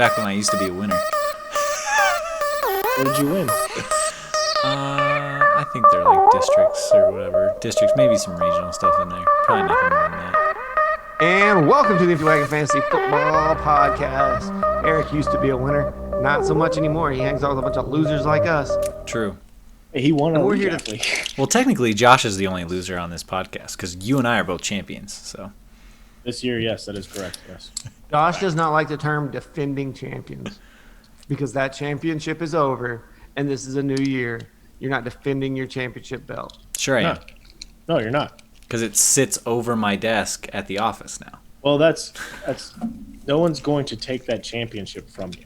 Back when I used to be a winner. What did you win? I think they're like districts or whatever. Districts, maybe some regional stuff in there. Probably nothing more than that. And welcome to the Empty Wagon Fantasy Football Podcast. Eric used to be a winner. Not so much anymore. He hangs out with a bunch of losers like us. True. Hey, he won a we're league, here to- actually. Well, technically, Josh is the only loser on this podcast because you and I are both champions. So This year, yes, that is correct, yes. Josh does not like the term defending champions because that championship is over and this is a new year. You're not defending your championship belt. sure I am, No, you're not. because it sits over my desk at the office now. Well, that's no one's going to take that championship from you.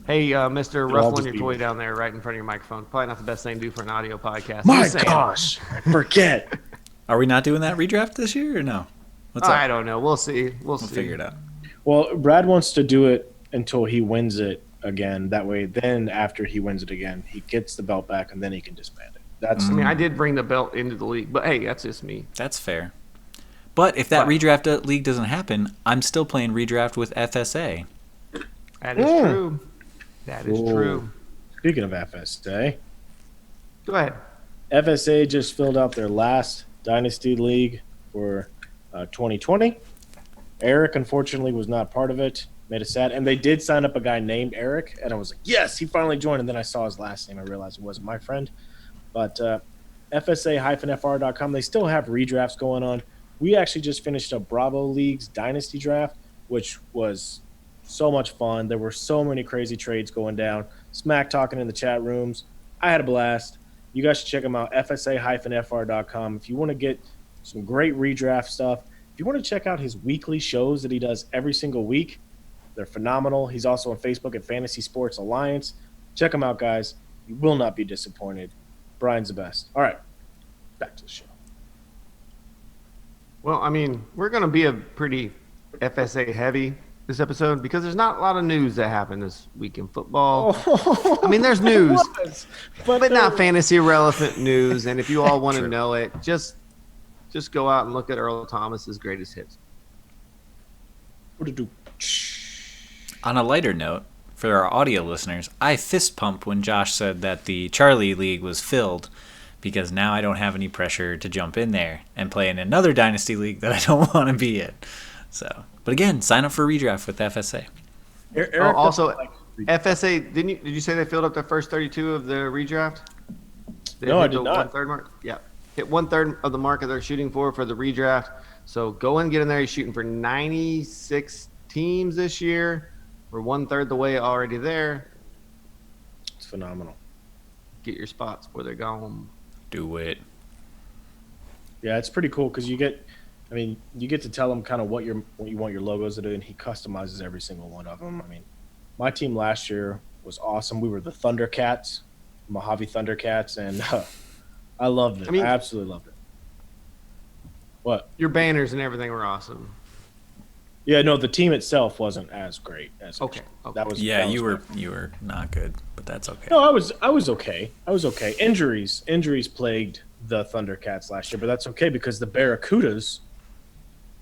Hey, Mr. all Ruffling just your be- toy down there right in front of your microphone. Probably not the best thing to do for an audio podcast. My Just saying. gosh, forget. Are we not doing that redraft this year or no? What's up? I don't know. We'll see. We'll see. We'll figure it out. Well, Brad wants to do it until he wins it again. That way, then after he wins it again, he gets the belt back and then he can disband it. That's I mean, I did bring the belt into the league, but hey, that's just me. That's fair. But if that What? redraft league doesn't happen, I'm still playing redraft with FSA. That is true. That is Ooh. true. Speaking of FSA, Go ahead. FSA just filled out their last Dynasty League for 2020. Eric, unfortunately, was not part of it. Made us sad. And they did sign up a guy named Eric, and I was like, yes, he finally joined. And then I saw his last name. I realized it wasn't my friend. But FSA-FR.com, they still have redrafts going on. We actually just finished a Bravo League's Dynasty Draft, which was so much fun. There were so many crazy trades going down. Smack talking in the chat rooms. I had a blast. You guys should check them out, FSA-FR.com. If you want to get some great redraft stuff, if you want to check out his weekly shows that he does every single week, they're phenomenal. He's also on Facebook at Fantasy Sports Alliance. Check him out, guys. You will not be disappointed. Brian's the best. All right, back to the show. Well, I mean, we're going to be a pretty FSA heavy this episode because there's not a lot of news that happened this week in football. I mean, there's news, but not fantasy relevant news. And if you all want to True. know it, just go out and look at Earl Thomas's greatest hits. What to do? On a lighter note, for our audio listeners, I fist pumped when Josh said that the Charlie League was filled because now I don't have any pressure to jump in there and play in another Dynasty League that I don't want to be in. So, but again, sign up for redraft with FSA. Eric Also, doesn't like redraft. FSA, did you say they filled up their first 32 of the redraft? No, I hit did the not. 1/3 mark? Yeah. Hit 1/3 of the mark that they're shooting for the redraft. So go and get in there. He's shooting for 96 teams this year. We're 1/3 the way already there. It's phenomenal. Get your spots where they're going. Do it. Yeah, it's pretty cool because you get to tell him kind of what you want your logos to do, and he customizes every single one of them. I mean, my team last year was awesome. We were the Thundercats, Mojave Thundercats, and I loved it. I mean- I absolutely loved it. What? Your banners and everything were awesome. Yeah, no, the team itself wasn't as great as Okay. that was. Yeah, that was you bad. were not good, but that's okay. No, I was okay. I was okay. Injuries plagued the Thundercats last year, but that's okay because the Barracudas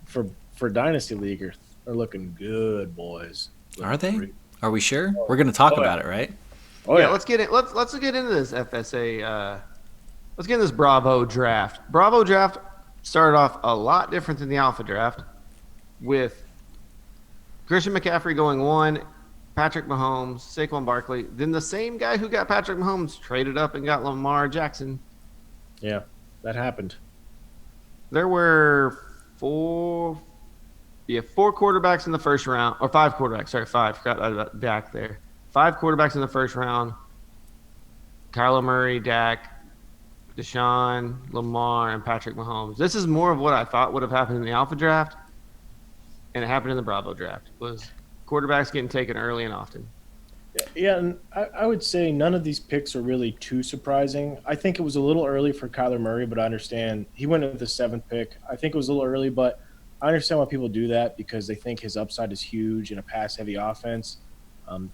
for Dynasty League are looking good, boys. Are they? Looking Are we sure? We're going to talk Oh, yeah. about it, right? Oh yeah, let's get it. Let's get into this FSA. Let's get into this Bravo draft. Bravo draft started off a lot different than the Alpha draft, with Christian McCaffrey going 1, Patrick Mahomes, Saquon Barkley. Then the same guy who got Patrick Mahomes traded up and got Lamar Jackson. Yeah, that happened. There were four quarterbacks in the first round, or 5 quarterbacks. Sorry, 5. Forgot about Dak there. 5 quarterbacks in the first round. Kyler Murray, Dak, Deshaun, Lamar, and Patrick Mahomes. This is more of what I thought would have happened in the Alpha draft, and it happened in the Bravo draft. Was quarterbacks getting taken early and often. Yeah, and I would say none of these picks are really too surprising. I think it was a little early for Kyler Murray, but I understand he went with the 7th pick. I think it was a little early, but I understand why people do that because they think his upside is huge in a pass-heavy offense.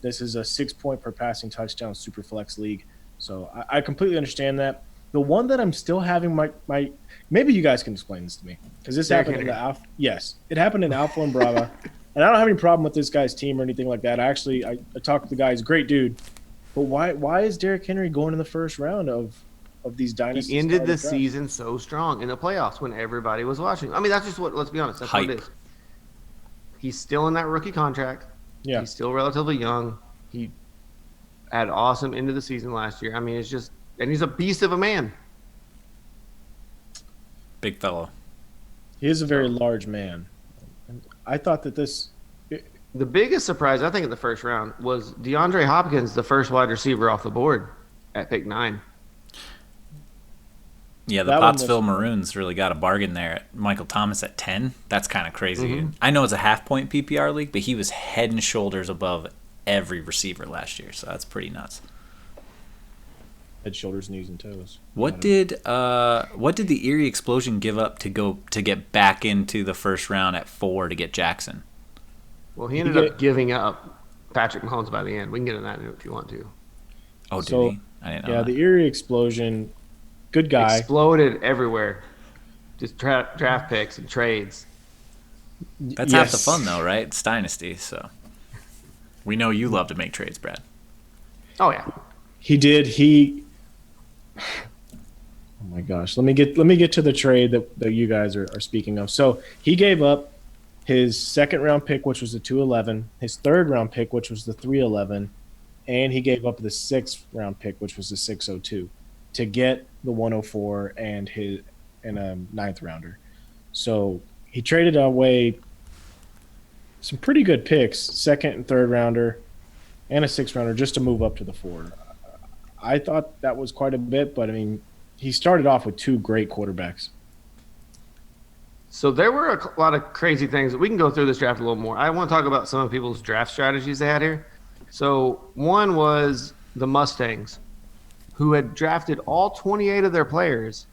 This is a 6-point per passing touchdown super flex league, so I completely understand that. The one that I'm still having my maybe you guys can explain this to me because this happened in the Alpha. Yes, it happened in Alpha and Bravo. And I don't have any problem with this guy's team or anything like that. I talked to the guy; he's a great dude. But why is Derrick Henry going in the first round of these He dynasty ended starter the drafts? season so strong in the playoffs when everybody was watching. I mean, that's just what. Let's be honest. That's what Hype. it is. He's still in that rookie contract. Yeah, He's still relatively young. He had awesome end of the season last year. I mean, it's just, and he's a beast of a man. Big fellow. he is a very large man. And I thought that this. The biggest surprise, I think, in the first round was DeAndre Hopkins, the first wide receiver off the board at pick 9. Yeah, the That one was- Pottsville Maroons really got a bargain there. At Michael Thomas at 10. That's kind of crazy. Mhm. I know it's a half-point PPR league, but he was head and shoulders above every receiver last year, so that's pretty nuts. Head, shoulders, knees, and toes. What did the Erie Explosion give up to get back into the first round at 4 to get Jackson? Well, he ended up giving up Patrick Mahomes by the end. We can get into that if you want to. Oh, did So, he? I didn't know. Yeah, that. the Erie Explosion, good guy. Exploded everywhere. Just draft picks and trades. That's half the Yes. fun, though, right? It's Dynasty, so we know you love to make trades, Brad. Oh yeah. He did. Oh my gosh. Let me get to the trade that you guys are speaking of. So he gave up his second round pick, which was the 211, his third round pick, which was the 311, and he gave up the sixth round pick, which was the 602, to get the 104 and a ninth rounder. So he traded away some pretty good picks, second and third rounder, and a sixth rounder, just to move up to the 4. I thought that was quite a bit, but I mean, he started off with 2 great quarterbacks. So there were a lot of crazy things. We can go through this draft a little more. I want to talk about some of people's draft strategies they had here. So one was the Mustangs, who had drafted all 28 of their players.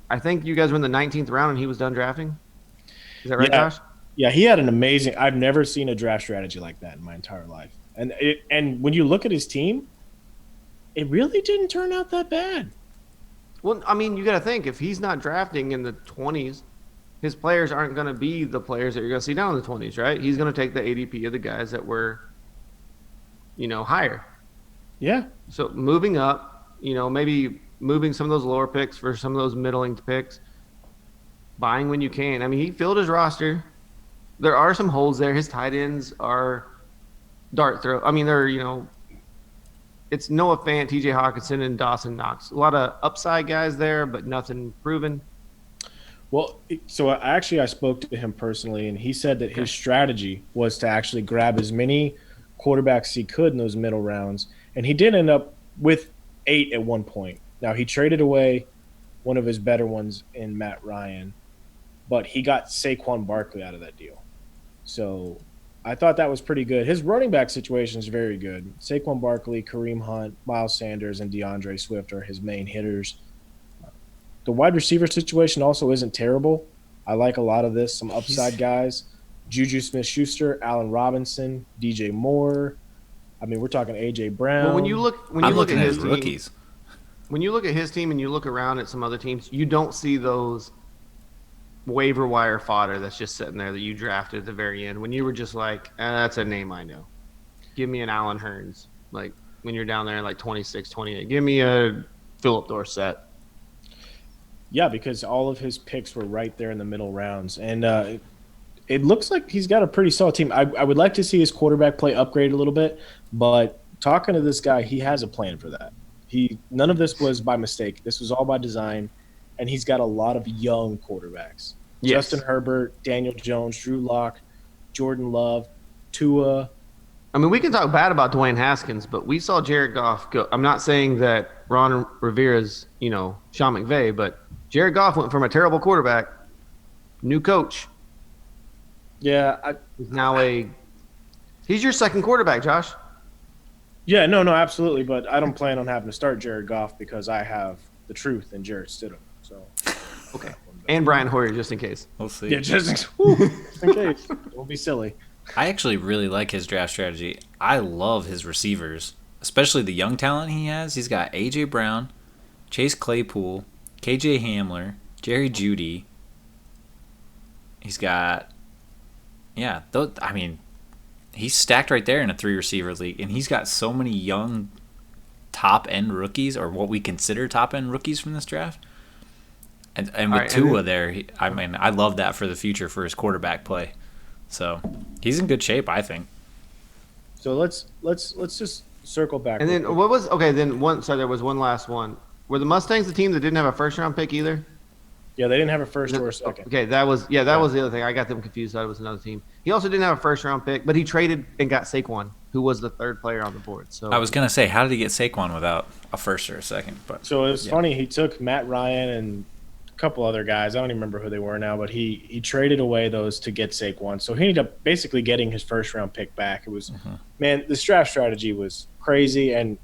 I think you guys were in the 19th round and he was done drafting. Is that right, Yeah. Josh? Yeah, he had an amazing. I've never seen a draft strategy like that in my entire life. And when you look at his team, it really didn't turn out that bad. Well, I mean, you got to think if he's not drafting in the 20s, his players aren't going to be the players that you're going to see down in the 20s, right? He's going to take the ADP of the guys that were, higher. Yeah, So moving up, maybe moving some of those lower picks for some of those middling picks, buying when you can. I mean, he filled his roster. There are some holes there. His tight ends are dart throw. I mean, it's Noah Fant, TJ Hawkinson, and Dawson Knox. A lot of upside guys there, but nothing proven. well, so I spoke to him personally, and he said that his strategy was to actually grab as many quarterbacks he could in those middle rounds, and he did end up with 8 at one point. Now he traded away one of his better ones in Matt Ryan, but he got Saquon Barkley out of that deal. So I thought that was pretty good. His running back situation is very good. Saquon Barkley, Kareem Hunt, Miles Sanders, and DeAndre Swift are his main hitters. The wide receiver situation also isn't terrible. I like a lot of this. Some upside guys. Juju Smith-Schuster, Allen Robinson, DJ Moore. I mean, we're talking A.J. Brown. Well, when you look I'm at looking at his his team, rookies. when you look at his team and you look around at some other teams, you don't see those waiver wire fodder that's just sitting there that you drafted at the very end when you were just like, that's a name I know. Give me an Allen Hurns. Like when you're down there like 26, 28. Give me a Philip Dorsett. Yeah, because all of his picks were right there in the middle rounds. And it looks like he's got a pretty solid team. I would like to see his quarterback play upgrade a little bit, but talking to this guy, he has a plan for that. None of this was by mistake. This was all by design, and he's got a lot of young quarterbacks. Yes. Justin Herbert, Daniel Jones, Drew Lock, Jordan Love, Tua. I mean, we can talk bad about Dwayne Haskins, but we saw Jared Goff go. I'm not saying that Ron Rivera's, Sean McVay, but Jared Goff went from a terrible quarterback, new coach. Yeah, He's now he's your second quarterback, Josh. no, absolutely. But I don't plan on having to start Jared Goff because I have the truth in Jarrett Stidham. So Okay. And Brian Hoyer, just in case. We'll see. yeah, just in case. Don't be silly. I actually really like his draft strategy. I love his receivers, especially the young talent he has. He's got A.J. Brown, Chase Claypool, K.J. Hamler, Jerry Jeudy. He's got Yeah, I mean, he's stacked right there in a 3 receiver league, and he's got so many young top end rookies, or what we consider top end rookies from this draft. And All with right, and Tua then there, I mean, I love that for the future for his quarterback play. So he's in good shape, I think. So let's just circle back. and real then quick. what was okay? Then one. Sorry, there was one last one. Were the Mustangs the team that didn't have a first round pick either? Yeah, they didn't have a first or a Oh, second. okay, that was the other thing. I got them confused. Thought it was another team. He also didn't have a first round pick, but he traded and got Saquon, who was the third player on the board. So I was gonna say, how did he get Saquon without a first or a second? But So it was yeah. funny. He took Matt Ryan and a couple other guys. I don't even remember who they were now, but he traded away those to get Saquon. So he ended up basically getting his first round pick back. It was man, this draft strategy was crazy, and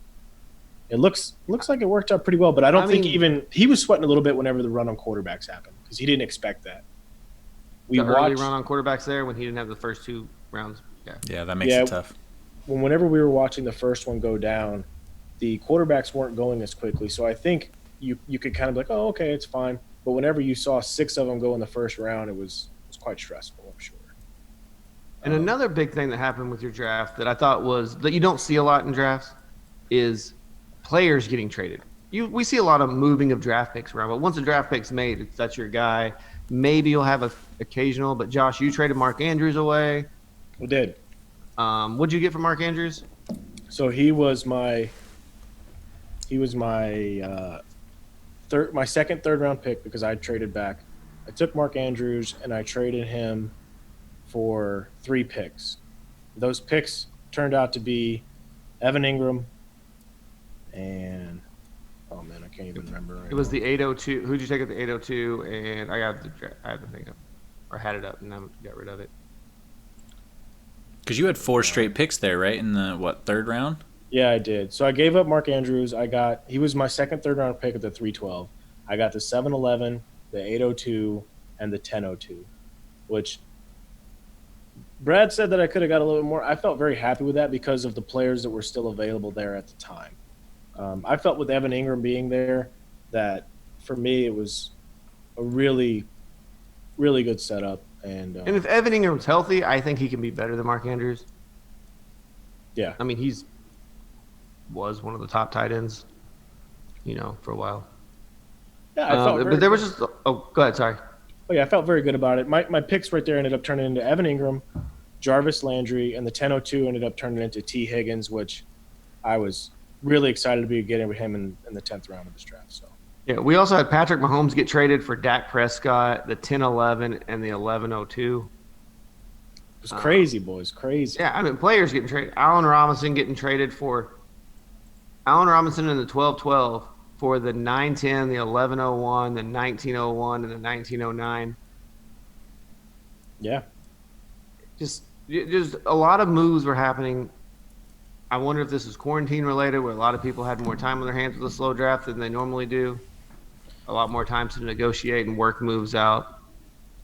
it looks like it worked out pretty well. But I don't think mean- even he was sweating a little bit whenever the run on quarterbacks happened because he didn't expect that. We the early watched run on quarterbacks there when he didn't have the first 2 rounds. Yeah, that makes Yeah. it tough. whenever we were watching the first one go down, the quarterbacks weren't going as quickly. So I think you could kind of be like, oh, okay, it's fine. But whenever you saw 6 of them go in the first round, it was quite stressful, I'm sure. And another big thing that happened with your draft that I thought was that you don't see a lot in drafts is players getting traded. We see a lot of moving of draft picks around, but once a draft pick's made, that's your guy. Maybe you'll have a occasional, but Josh, you traded Mark Andrews away. We did. What'd you get from Mark Andrews? So he was my my second third round pick because I traded back. I took Mark Andrews and I traded him for 3 picks. Those picks turned out to be Evan Ingram and oh man, I can't even remember. Right It was now. the 802. Who'd you take at the 802? And I had the thing up, or had it up, and I got rid of it. Because you had 4 straight picks there, right? In the third round? Yeah, I did. So I gave up Mark Andrews. He was my second third round pick at the 312. I got the 711, the 802, and the 1002, which Brad said that I could have got a little bit more. I felt very happy with that because of the players that were still available there at the time. I felt with Evan Ingram being there that for me it was a really, really good setup. And if Evan Ingram's healthy, I think he can be better than Mark Andrews. yeah, I mean, was one of the top tight ends, for a while. yeah, I felt. But there was just go ahead. Sorry. Oh yeah, I felt very good about it. My picks right there ended up turning into Evan Ingram, Jarvis Landry, and the 1002 ended up turning into T. Higgins, which I was really excited to be getting with him in the 10th round of this draft. So Yeah, we also had Patrick Mahomes get traded for Dak Prescott, the 10-11 and the 11-02. it was crazy, boys, crazy. Yeah, I mean, players getting traded. Allen Robinson getting traded for Allen Robinson in the 12-12 for the 9-10, the 11-01, the 19-01, and the 19-09. Yeah. Just a lot of moves were happening. I wonder if this is quarantine related, where a lot of people had more time on their hands with a slow draft than they normally do. A lot more time to negotiate and work moves out.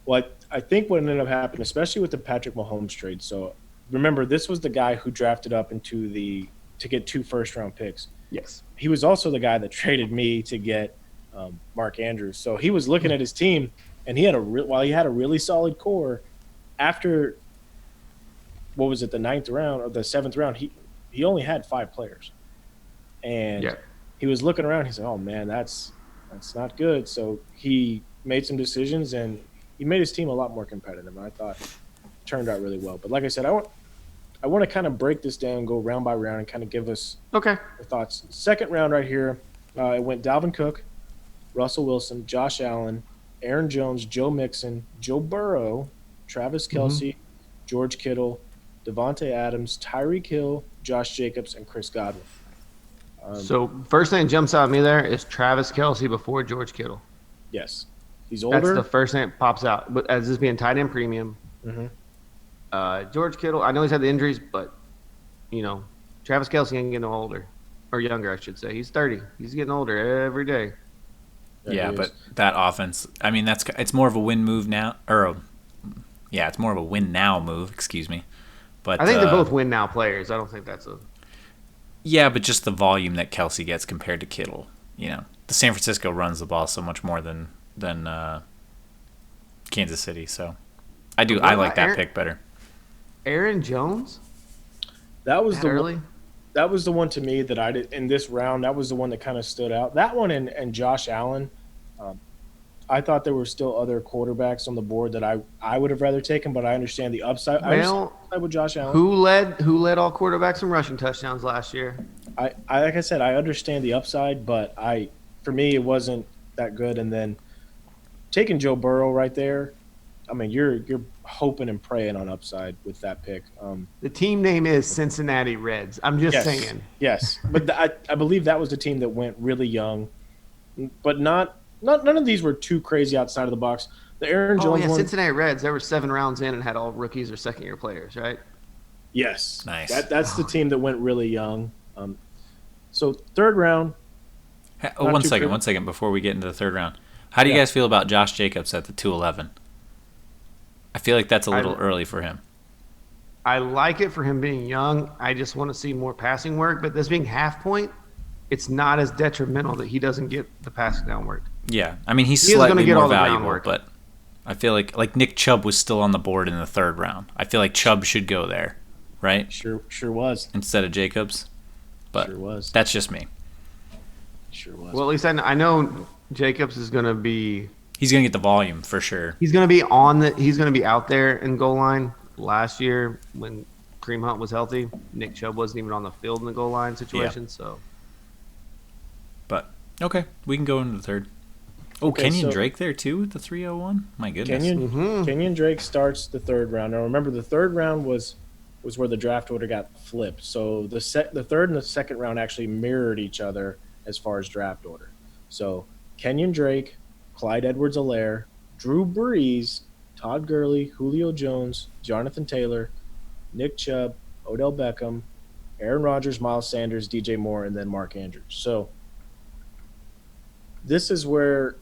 Well, I think what ended up happening, especially with the Patrick Mahomes trade. So remember, this was the guy who drafted up to get 2 first-round picks. Yes. He was also the guy that traded me to get Mark Andrews. So he was looking at his team, and he had while he had a really solid core, after what was it, the 9th round or the 7th round, he only had 5 players, and Yeah. he was looking around. He said, "Oh man, that's not good." So he made some decisions, and he made his team a lot more competitive. And I thought it turned out really well. But like I said, I want to kind of break this down, go round by round, and kind of give us Okay. our thoughts. Second round right here, it went Dalvin Cook, Russell Wilson, Josh Allen, Aaron Jones, Joe Mixon, Joe Burrow, Travis Kelce, George Kittle, Devontae Adams, Tyreek Hill, Josh Jacobs, and Chris Godwin. So first thing that jumps out at me there is Travis Kelce before George Kittle. Yes, he's That's older. the first thing that pops out. But as this being tight end premium, George Kittle, I know he's had the injuries, but Travis Kelce ain't getting no older or younger, I should say. He's 30. He's getting older every day. Yeah, but that offense, I mean, it's more of a win move now, it's more of a win now move. Excuse me, but I think they're both win now players. I don't think that's a. Yeah, but just the volume that Kelsey gets compared to Kittle, the San Francisco runs the ball so much more than Kansas City. So I like that pick better. Aaron Jones? That was That the early? one, that was the one to me that I did in this round. That was the one that kind of stood out. That one and Josh Allen. Um, I thought there were still other quarterbacks on the board that I would have rather taken, but I understand the upside. I understand Well, the upside with Josh Allen. who led all quarterbacks in rushing touchdowns last year? I like I said, I understand the upside, but for me it wasn't that good. And then taking Joe Burrow right there, I mean you're hoping and praying on upside with that pick. The team name is Cincinnati Reds. I'm just Yes, saying. yes, but I believe that was the team that went really young, but not none of these were too crazy outside of the box. The Aaron Oh Jones yeah, one, Cincinnati Reds. They were 7 rounds in and had all rookies or second year players, right? yes, Nice. That's the team that went really young. So third round, Oh, Not one too second, crazy. one second before we get into the third round. How do you Yeah. guys feel about Josh Jacobs at the 211? I feel like that's a little I- early for him. I like it for him being young. I just want to see more passing work. But this being half point, it's not as detrimental that he doesn't get the passing down work. Yeah, I mean he's He is gonna slightly get more all the valuable, groundwork. but I feel like Nick Chubb was still on the board in the third round. I feel like Chubb should go there, right, sure was, instead of Jacobs. But sure was, that's just me. sure was. Well, at least I know Jacobs is going to be. He's gonna get the volume for sure. He's going to be on the. He's going to be out there in goal line. Last year when Kareem Hunt was healthy, Nick Chubb wasn't even on the field in the goal line situation. So But okay, we can go into the third. Oh, Okay, Kenyon so- Drake there too with the 301. My goodness. Kenyon Drake starts the third round. Now remember, the third round was where the draft order got flipped. So the third and the second round actually mirrored each other as far as draft order. So Kenyon Drake, Clyde Edwards-Helaire, Drew Brees, Todd Gurley, Julio Jones, Jonathan Taylor, Nick Chubb, Odell Beckham, Aaron Rodgers, Miles Sanders, DJ Moore, and then Mark Andrews. So this is where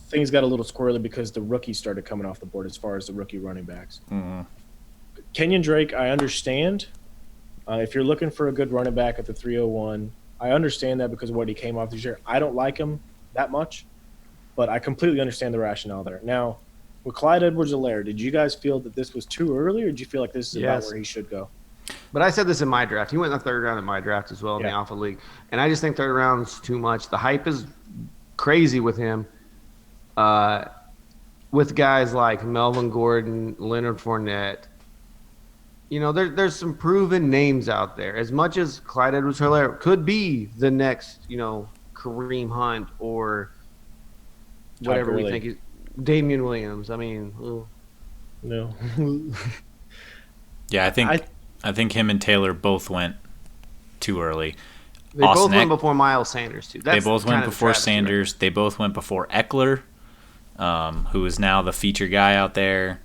things got a little squirrely because the rookies started coming off the board as far as the rookie running backs. Mhm. Kenyon Drake, I understand. If you're looking for a good running back at the 301, I understand that because of what he came off this year. I don't like him that much, but I completely understand the rationale there. Now, with Clyde Edwards-Helaire, did you guys feel that this was too early, or did you feel like this is about Yes. where he should go? But I said this in my draft. He went in the third round in my draft as well in the Yeah. Alpha League. And I just think third round's too much. The hype is crazy with him. With guys like Melvin Gordon, Leonard Fournette. You know, there's some proven names out there. As much as Clyde Edwards-Helaire could be the next, Kareem Hunt or whatever we Gurley. think. Damian Williams. I mean, No. Yeah, I think him and Taylor both went too early. they both Austin went Eck- before Miles Sanders, too. They both went kind of the before travesty, right? Sanders. They both went before Eckler, who is now the feature guy out there.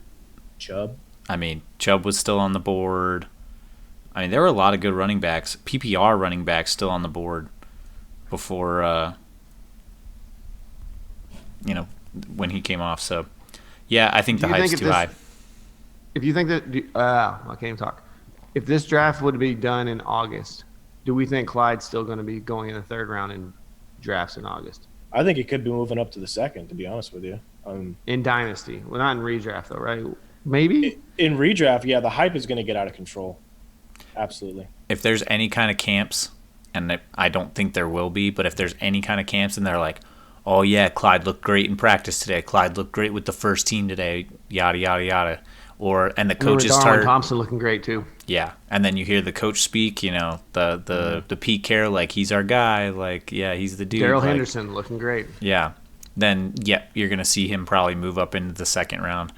Chubb. I mean, Chubb was still on the board. I mean, there were a lot of good running backs, PPR running backs still on the board before, when he came off. So, yeah, I think Do the you hype's think if too this- high. If you think that, I can't even talk. If this draft would be done in August, do we think Clyde's still going to be going in the third round in drafts in August? I think he could be moving up to the second, to be honest with you. In Dynasty. Well, not in redraft, though, right? Maybe? In redraft, yeah, the hype is going to get out of control. Absolutely. If there's any kind of camps, and I don't think there will be, but if there's any kind of camps and they're like, oh, yeah, Clyde looked great in practice today. Clyde looked great with the first team today, yada, yada, yada. And the coaches Darwin start, Thompson looking great, too. yeah, and then you hear the coach speak, the Pete Carroll, like, he's our guy, like, yeah, he's the dude. Daryl like, Henderson looking great. Yeah. Then, yeah, you're going to see him probably move up into the second round.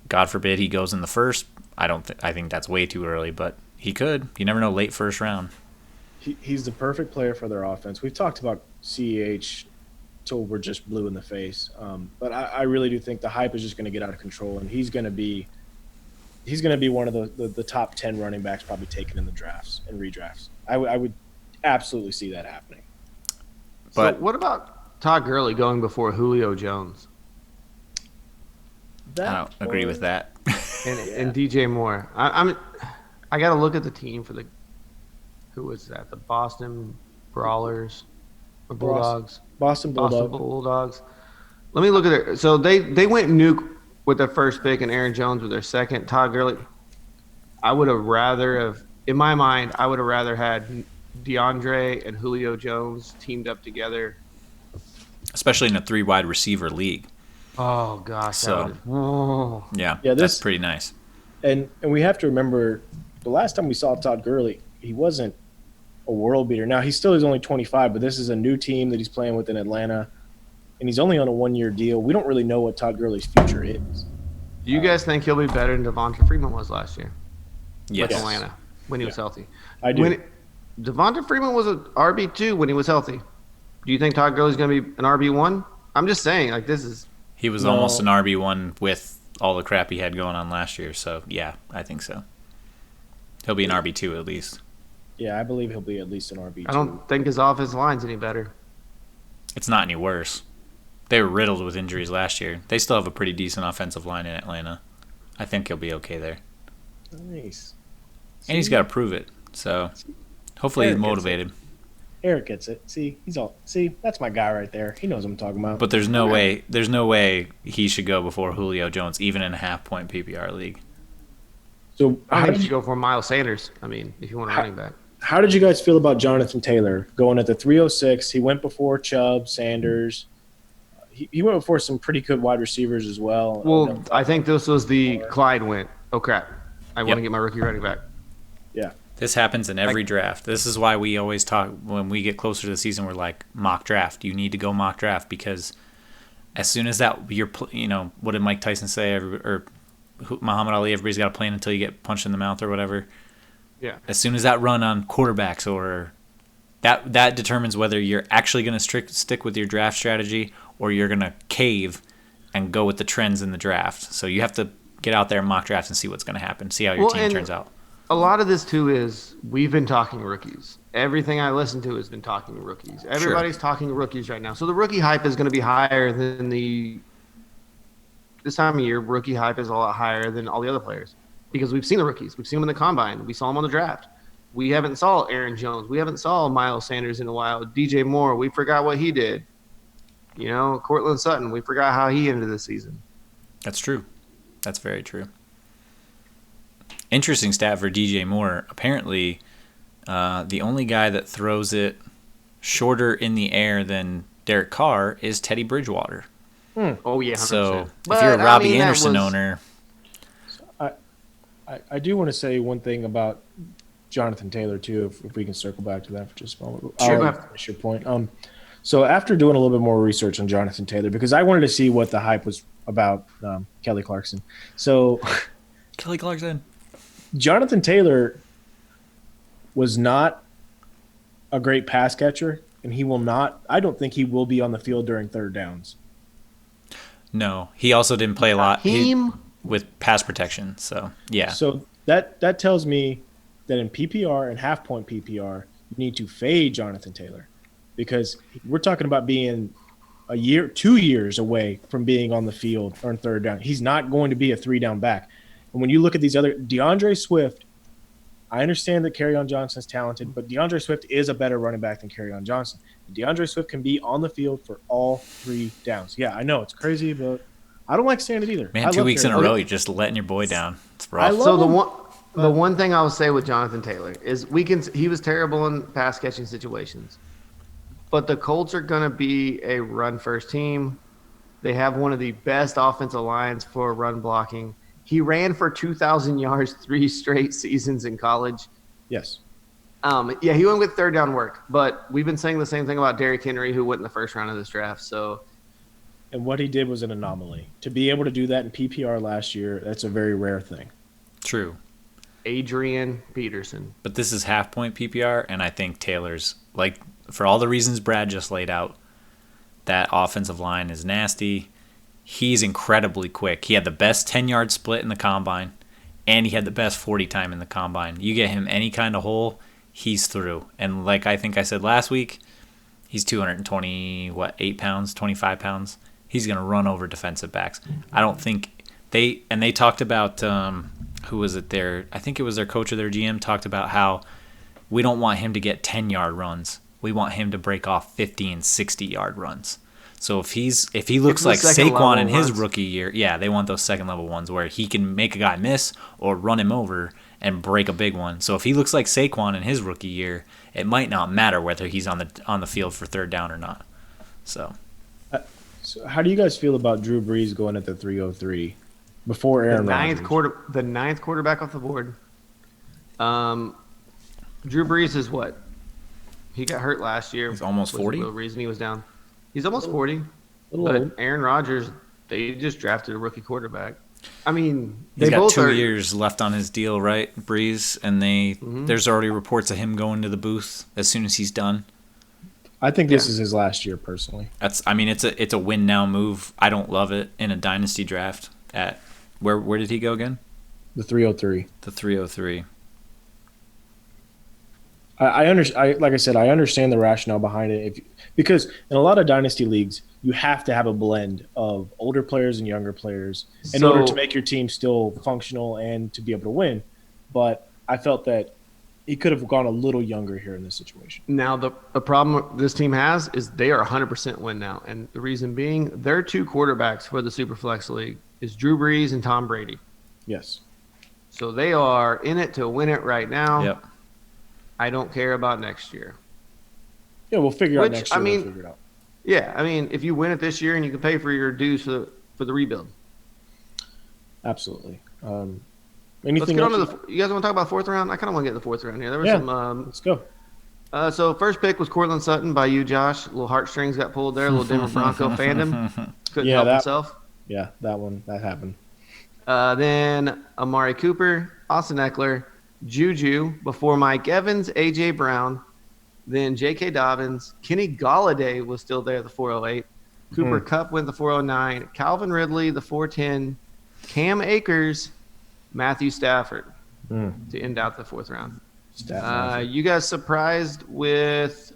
God forbid he goes in the first. I think that's way too early, but he could. You never know, late first round. He's the perfect player for their offense. We've talked about CEH till we're just blue in the face. But I really do think the hype is just going to get out of control, and he's going to be one of the top 10 running backs probably taken in the drafts and redrafts. I would absolutely see that happening. But- So what about Todd Gurley going before Julio Jones I don't agree with that. and DJ Moore? I got to look at the team for who was that? The Boston Brawlers or Bulldogs? Boston Boston Bulldog. Bulldogs. Let me look at it. So they went nuke with their first pick and Aaron Jones with their second. Todd Gurley. I would have rather have, in my mind, I would have rather had DeAndre and Julio Jones teamed up together. Especially in a 3 wide receiver league. Oh gosh, that So, would have. Oh. yeah, Yeah, that's pretty nice. and we have to remember the last time we saw Todd Gurley, he wasn't a world beater. Now he still is only 25, but this is a new team that he's playing with in Atlanta, and he's only on a 1-year deal. We don't really know what Todd Gurley's future is. Do you guys think he'll be better than Devonta Freeman was last year Yes. with Atlanta when he was healthy? I do. Devonta Freeman was an RB2 when he was healthy. Do you think Todd Gurley's going to be an RB1? I'm just saying, like, this is. He was almost an RB1 with all the crap he had going on last year. So, yeah, I think so. He'll be an RB2 at least. Yeah, I believe he'll be at least an RB2. I don't think his offensive line's any better. It's not any worse. They were riddled with injuries last year. They still have a pretty decent offensive line in Atlanta. I think he'll be okay there. Nice. And he's got to prove it. So, hopefully he's motivated. Eric gets it. See, that's my guy right there. He knows what I'm talking about. But there's no way he should go before Julio Jones, even in a half-point PPR league. So I think you should go for Miles Sanders. I mean, if you want a running back. How did you guys feel about Jonathan Taylor going at the 306? He went before Chubb, Sanders. He went before some pretty good wide receivers as well. Well, I think this was the Clyde went. Oh, crap. I want to get my rookie running back. Yeah. This happens in every draft. This is why we always talk when we get closer to the season. We're like, mock draft. You need to go mock draft because as soon as that, what did Mike Tyson say? Or Muhammad Ali, everybody's got a plan until you get punched in the mouth or whatever. Yeah. As soon as that run on quarterbacks or that determines whether you're actually going to stick with your draft strategy or you're going to cave and go with the trends in the draft. So you have to get out there and mock draft and see what's going to happen. See how your team turns out. A lot of this, too, is we've been talking rookies. Everything I listen to has been talking rookies. Everybody's talking rookies right now. So the rookie hype is going to be higher than this time of year. Rookie hype is a lot higher than all the other players because we've seen the rookies. We've seen them in the combine. We saw them on the draft. We haven't saw Aaron Jones. We haven't saw Miles Sanders in a while. DJ Moore, we forgot what he did. Cortland Sutton, we forgot how he ended the season. That's true. That's very true. Interesting stat for DJ Moore. Apparently, the only guy that throws it shorter in the air than Derek Carr is Teddy Bridgewater. Oh, yeah, 100%. So if you're a Robbie Anderson owner. I do want to say one thing about Jonathan Taylor, too, if we can circle back to that for just a moment. Sure. I'll finish your point. So after doing a little bit more research on Jonathan Taylor, because I wanted to see what the hype was about Kelly Clarkson. So Kelly Clarkson. Jonathan Taylor was not a great pass catcher, and I don't think he will be on the field during third downs. No, he also didn't play a lot with pass protection. So, yeah. So that tells me that in PPR and half-point PPR, you need to fade Jonathan Taylor because we're talking about being 2 years away from being on the field on third down. He's not going to be a 3-down back. And when you look at these other – DeAndre Swift, I understand that Kerryon Johnson's talented, but DeAndre Swift is a better running back than Kerryon Johnson. DeAndre Swift can be on the field for all 3 downs. Yeah, I know it's crazy, but I don't like saying it either. Man, 2 weeks in a row, you're just letting your boy down. It's rough. So the one thing I will say with Jonathan Taylor is he was terrible in pass catching situations, but the Colts are going to be a run first team. They have one of the best offensive lines for run blocking. He ran for 2,000 yards 3 straight seasons in college. Yes. He went with third down work, but we've been saying the same thing about Derrick Henry, who went in the first round of this draft. And what he did was an anomaly. To be able to do that in PPR last year, that's a very rare thing. True. Adrian Peterson. But this is half-point PPR, and I think Taylor's, for all the reasons Brad just laid out, that offensive line is nasty. He's incredibly quick. He had the best 10-yard split in the combine, and he had the best 40 time in the combine. You get him any kind of hole, he's through. And like I think I said last week, he's 8 pounds, 25 pounds. He's going to run over defensive backs. I don't think they talked about, who was it there? I think it was their coach or their GM talked about how we don't want him to get 10-yard runs. We want him to break off 50 and 60-yard runs. So if he looks like Saquon in his rookie year, yeah, they want those second level ones where he can make a guy miss or run him over and break a big one. So if he looks like Saquon in his rookie year, it might not matter whether he's on the field for third down or not. So So how do you guys feel about Drew Brees going at the 303 before Aaron Rodgers? The ninth quarterback off the board. Drew Brees is what? He got hurt last year. He's almost 40. The reason he was down. He's almost 40. Little But old. Aaron Rodgers, they just drafted a rookie quarterback. I mean, He's they got both 2 are. years left on his deal, right, Breeze? And there's already reports of him going to the booth as soon as he's done. I think this is his last year, personally. It's a win now move. I don't love it in a dynasty draft. At where did he go again? The 303. The 303. Like I said, I understand the rationale behind it. Because in a lot of dynasty leagues, you have to have a blend of older players and younger players in order to make your team still functional and to be able to win. But I felt that he could have gone a little younger here in this situation. Now, the problem this team has is they are 100% win now. And the reason being, their 2 quarterbacks for the Superflex League is Drew Brees and Tom Brady. Yes. So they are in it to win it right now. Yep. I don't care about next year. Yeah, we'll figure out Which, next year. I mean, we'll figure it out. Yeah, I mean, if you win it this year and you can pay for your dues for the rebuild. Absolutely. Let's Anything get on else? to you guys want to talk about fourth round? I kind of want to get to the fourth round here. There was Yeah. some. Let's go. So first pick was Cortland Sutton by you, Josh. Little heartstrings got pulled there. Little Denver Bronco fandom. Couldn't help himself. Yeah, that happened. Then Amari Cooper, Austin Eckler, Juju before Mike Evans, A.J. Brown, then J.K. Dobbins. Kenny Galladay was still there, the 408. Cooper Kupp went the 409. Calvin Ridley, the 410. Cam Akers, Matthew Stafford to end out the fourth round. You guys surprised with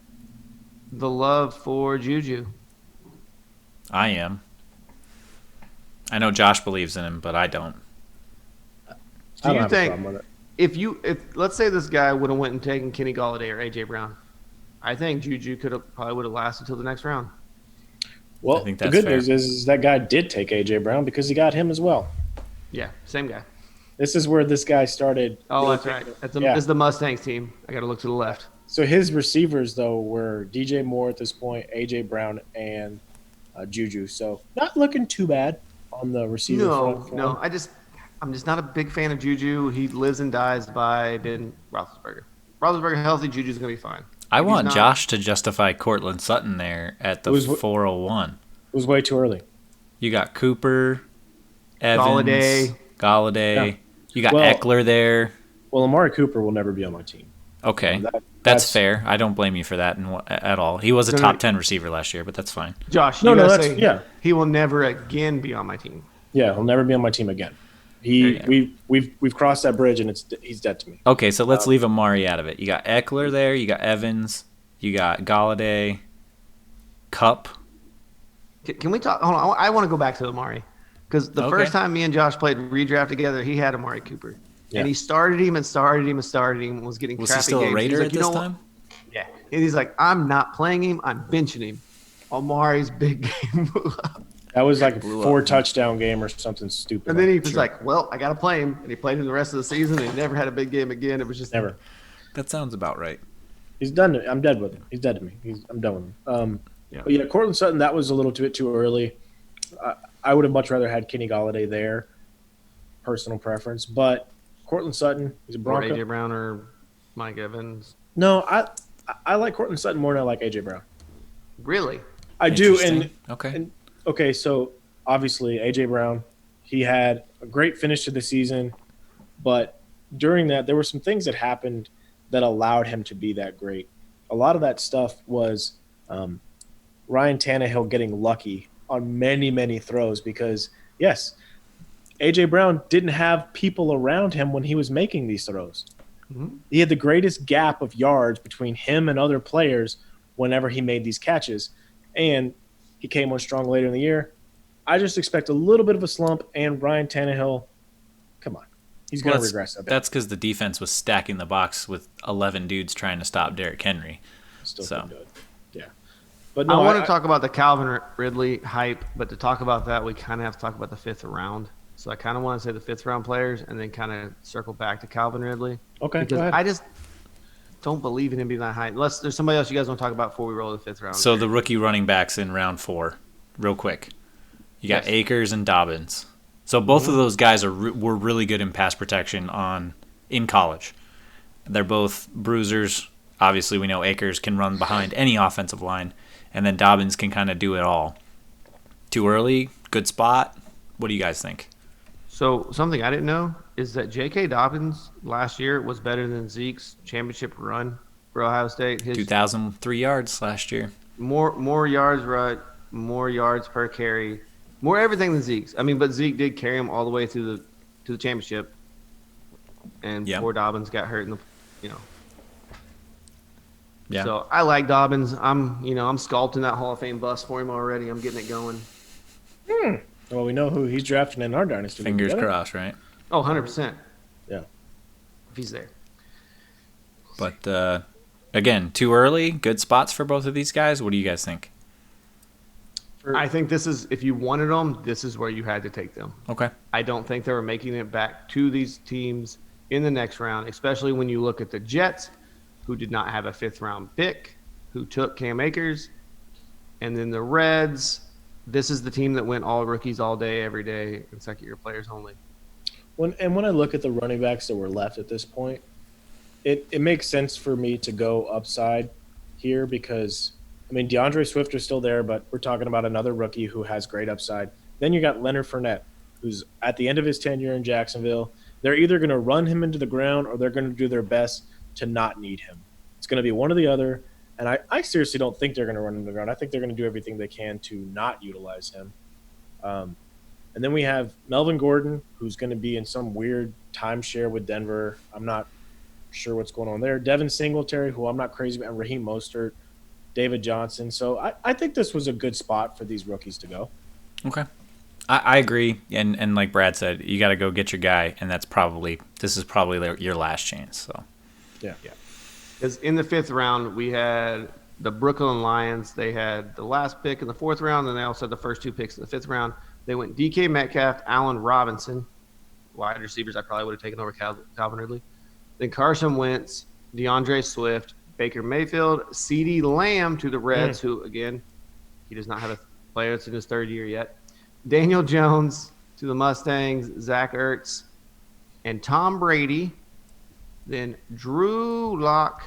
the love for Juju? I am. I know Josh believes in him, but I don't. Do I don't you have a think problem with it. if let's say this guy would have went and taken Kenny Galladay or A.J. Brown, I think Juju probably would have lasted until the next round. Well, I think the that's good fair. news is that guy did take A.J. Brown because he got him as well. Yeah, same guy. This is where this guy started. Oh, really that's right. taking- It's the Mustangs team. I got to look to the left. So his receivers, though, were DJ Moore at this point, A.J. Brown, and Juju. So not looking too bad on the receiver front. No. I'm just not a big fan of Juju. He lives and dies by Ben Roethlisberger. Roethlisberger healthy, Juju's gonna be fine. I If he's want not- Josh to justify Cortland Sutton there at the 401. It was way too early. You got Cooper, Evans, Galladay. Yeah. You got Well- Eckler there. Well, Amari Cooper will never be on my team. Okay, That's that's fair. I don't blame you for that at all. He was a No, top no. 10 receiver last year, but that's fine. Josh. No, you gotta that's say yeah. He will never again be on my team. Yeah, he'll never be on my team again. We've crossed that bridge and he's dead to me. Okay, so let's leave Amari out of it. You got Eckler there. You got Evans. You got Galladay, Cup. Can we talk? Hold on. I want to go back to Amari because the first time me and Josh played redraft together, he had Amari Cooper, Yeah. and he started him and started him and started him. Was getting Was crappy he still games. a Raider He's at like, this "You know time? what?" Yeah, and he's like, "I'm not playing him. I'm benching him." Amari's big game blew up. That was like a Blew 4 up. touchdown game or something stupid. And then he was like, "Well, I got to play him," and he played him the rest of the season. And he never had a big game again. It was just never. That sounds about right. He's done. I'm dead with him. He's dead to me. I'm done with him. Yeah. But yeah, Cortland Sutton, that was a little bit too early. I would have much rather had Kenny Galladay there. Personal preference, but Cortland Sutton, he's a or Bronco. AJ Brown or Mike Evans. No, I like Cortland Sutton more than I like AJ Brown. Really? I do, Interesting. and okay, so obviously AJ Brown, he had a great finish to the season, but during that there were some things that happened that allowed him to be that great. A lot of that stuff was Ryan Tannehill getting lucky on many throws because yes, AJ Brown didn't have people around him when he was making these throws. Mm-hmm. He had the greatest gap of yards between him and other players whenever he made these catches, and he came on strong later in the year. I just expect a little bit of a slump, and Ryan Tannehill, come on, he's going to regress a bit. That's because the defense was stacking the box with 11 dudes trying to stop Derrick Henry. Still so. couldn't do it. Yeah, but no, I want to talk about the Calvin Ridley hype, but to talk about that, we kind of have to talk about the fifth round. So I kind of want to say the 5th-round players and then kind of circle back to Calvin Ridley. Okay, Because go ahead. I just don't believe in him being that high. Unless there's somebody else you guys want to talk about before we roll the 5th round. So the rookie running backs in round 4, real quick. You got Yes. Akers and Dobbins. So both of those guys were really good in pass protection in college. They're both bruisers. Obviously, we know Akers can run behind any offensive line, and then Dobbins can kind of do it all. Too early, good spot. What do you guys think? So something I didn't know is that J.K. Dobbins last year was better than Zeke's championship run for Ohio State. His 2,003 yards last year. more yards run, more yards per carry, more everything than Zeke's. I mean, but Zeke did carry him all the way to the championship, and Yep. poor Dobbins got hurt in the, you know. Yeah. So I like Dobbins. I'm sculpting that Hall of Fame bus for him already. I'm getting it going. Well, we know who he's drafting in our dynasty. Fingers together. crossed, right? Oh, 100%. Yeah. If he's there. But again, too early. Good spots for both of these guys. What do you guys think? I think this is, if you wanted them, this is where you had to take them. Okay. I don't think they were making it back to these teams in the next round, especially when you look at the Jets, who did not have a 5th-round pick, who took Cam Akers, and then the Reds. This is the team that went all rookies all day, every day, and second-year players only. When I look at the running backs that were left at this point, it makes sense for me to go upside here because, I mean, DeAndre Swift is still there, but we're talking about another rookie who has great upside. Then you got Leonard Fournette, who's at the end of his tenure in Jacksonville. They're either going to run him into the ground or they're going to do their best to not need him. It's going to be one or the other. And I seriously don't think they're going to run him to the ground. I think they're going to do everything they can to not utilize him. And then we have Melvin Gordon, who's going to be in some weird timeshare with Denver. I'm not sure what's going on there. Devin Singletary, who I'm not crazy about, and Raheem Mostert, David Johnson. So I think this was a good spot for these rookies to go. Okay. I agree. And like Brad said, you got to go get your guy, and this is probably your last chance. So Yeah. Because in the 5th round, we had the Brooklyn Lions. They had the last pick in the 4th round, and they also had the first 2 picks in the 5th round. They went DK Metcalf, Allen Robinson, wide receivers. I probably would have taken over Calvin Ridley. Then Carson Wentz, DeAndre Swift, Baker Mayfield, CeeDee Lamb to the Reds, who, again, he does not have a player that's in his 3rd year yet. Daniel Jones to the Mustangs, Zach Ertz, and Tom Brady. Then Drew Lock,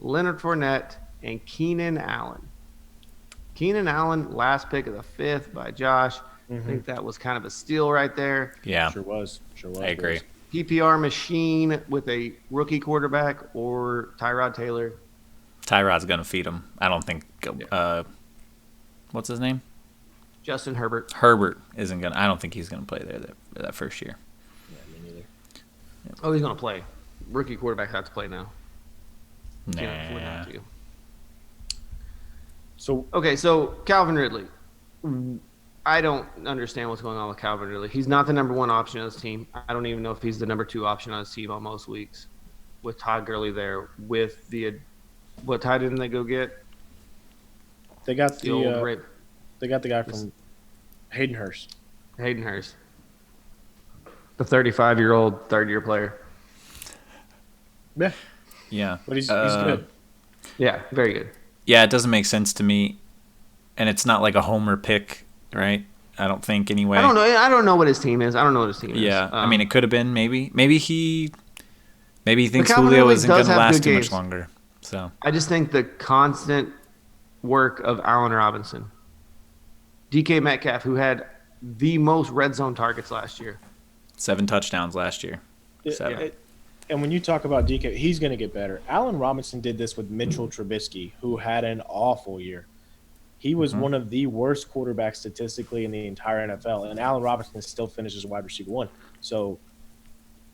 Leonard Fournette, and Keenan Allen. Keenan Allen, last pick of the 5th by Josh. I think that was kind of a steal right there. yeah, Sure was. I agree. PPR machine with a rookie quarterback or Tyrod Taylor. Tyrod's gonna feed him. I don't think. What's his name? Justin Herbert. Herbert isn't gonna. I don't think he's gonna play there that first year. Yeah, me neither. Oh, he's going to play. Rookie quarterbacks have to play now. Can't afford Nah. not to. So Okay, so Calvin Ridley. I don't understand what's going on with Calvin Ridley. He's not the number 1 option on his team. I don't even know if he's the number 2 option on his team on most weeks. With Todd Gurley there, with what tight end did they go get? they got The old they got the guy from Hayden Hurst. Hayden Hurst, the 35-year-old 3rd-year player. Yeah, Yeah, but he's good. Yeah, very good. Yeah, it doesn't make sense to me, and it's not like a homer pick, right? I don't think anyway. I don't know. I don't know what his team is. Yeah, I mean, it could have been maybe he thinks Calvin Julio Ridley isn't going does to have last good too much games. longer. So I just think the constant work of Allen Robinson, DK Metcalf, who had the most red zone targets last year. 7 touchdowns last year. 7. And when you talk about DK, he's going to get better. Allen Robinson did this with Mitchell Trubisky, who had an awful year. He was one of the worst quarterbacks statistically in the entire NFL, and Allen Robinson still finishes wide receiver 1. So